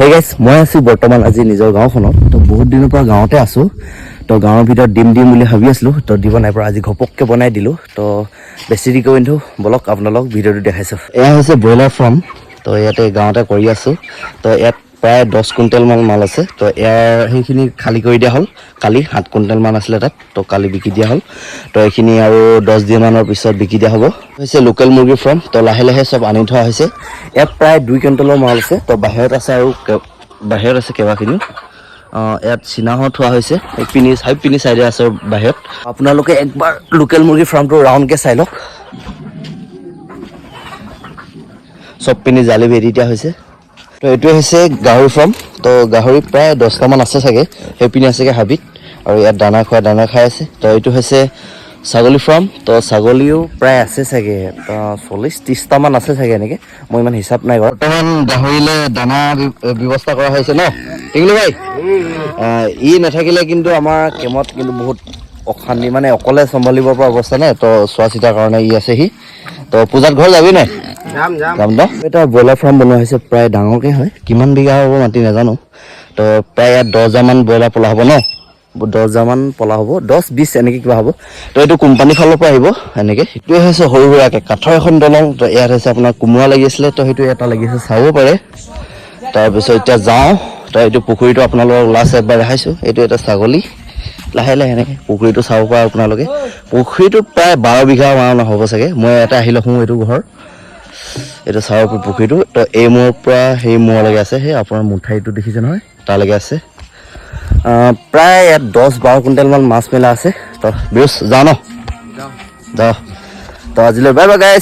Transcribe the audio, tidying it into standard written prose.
হে গাইছ মই আছো বৰ্তমান আজি নিজৰ গাঁওখনত তো বহুত দিনৰ পৰা গাঁৱতে আছো তো গাঁৱৰ ভিতৰত ডিম বুলি ভাবি আছিলো তো দিব নাই পৰা আজি ঘপককে বনাই দিলো তো বেছি দি কিন্তু বলক আপোনালোক ভিডিঅ'টো দেখাইছো এয়া হৈছে ব্ৰইলাৰ ফাৰ্ম তো ইয়াতে গাঁৱতে কৰি আছো তো ইয়াত প্ৰায় 10 কুইণ্টেল মান মাল আছে তো ইয়াৰ সেইখিনি খালী কৰি দিয়া হ'ল কালি 7 কুইণ্টেল মান আছিলে তাত তো কালি বিকি দিয়া হ'ল তো এইখিনি আৰু 10 দিন মানৰ পিছত বিকি দিয়া হ'ব হৈছে লোকেল মুৰ্গী ফাৰ্ম তো লাহে লাহে সব আনি থোৱা হৈছে ইয়াত প্ৰায় 2 কুইণ্টেলৰ মাল আছে তো বাহিৰত আছে আৰু বাহিৰত আছে কেবাখিনিও ইয়াত চিনাহত থোৱা হৈছে পিনি চাইডে আছে বাহিৰত আপোনালোকে একবাৰ লোকেল মুৰ্গী ফাৰ্মটো ৰাউণ্ডকৈ চাই লওক চব পিনি জালি বেৰি দিয়া হৈছে তো এইটোৱে হৈছে গাহৰি ফাৰ্ম তো গাহৰি প্ৰায় 10টামান আছে চাগে সেইপিনি আছেগৈ হাবিত আৰু ইয়াত দানা খাই আছে তো এইটো হৈছে ছাগলী ফাৰ্ম তো ছাগলীও প্ৰায় আছে চাগে 40-30টামান আছে চাগে এনেকৈ মই ইমান হিচাপ নাই কৰা বৰ্তমান গাহৰিলৈ দানা ব্যৱস্থা কৰা হৈছে ন টিংলু ভাই ই নাথাকিলে কিন্তু আমাৰ কেমত কিন্তু বহুত অশান্তি মানে অকলে চম্ভালিব পৰা অৱস্থা নাই তো চোৱা চিতাৰ কাৰণে ই আছেহি তো পূজাত ঘৰ যাবি নাই যাম ন এটা ব্ৰইলাৰ ফাৰ্ম বনোৱা হৈছে প্ৰায় ডাঙৰকৈ হয় কিমান বিঘা হ'ব মাটি নাজানো তো প্ৰায় ইয়াত 10,000মান ব্ৰইলাৰ পলা হ'ব ন 10,000মান পলা হ'ব 10-20 এনেকৈ কিবা হ'ব তো এইটো কোম্পানীৰ ফালৰ পৰা আহিব এনেকৈ এইটোৱে হৈছে সৰু সুৰাকৈ কাঠৰ এখন দলং তো ইয়াত হৈছে আপোনাৰ কোমোৰা লাগি আছিলে তো সেইটো এটা লাগিছে চাব পাৰে তাৰপিছত এতিয়া যাওঁ তো এইটো পুখুৰীটো আপোনালোকক লাষ্ট এবাৰ দেখাইছোঁ এইটো এটা ছাগলী লাহে লাহে এনেকৈ পুখুৰীটো চাব পাৰে আপোনালোকে পুখুৰীটো প্ৰায় 12 বিঘা মান হ'ব চাগে মই এটা আহি লওঁ এইটো ঘৰ এইটো চাব পুখুৰীটো তো এই মূৰৰ পৰা সেই মূৰলৈকে আছে সেই আপোনাৰ মুঠাইটো দেখিছে নহয় তালৈকে আছে প্ৰায় ইয়াত 10-12 কুইণ্টেলমান মাছ মেলা আছে তো বিৰজ যাওঁ ন যাওঁ তো আজিলৈ বাই বাই গাইজ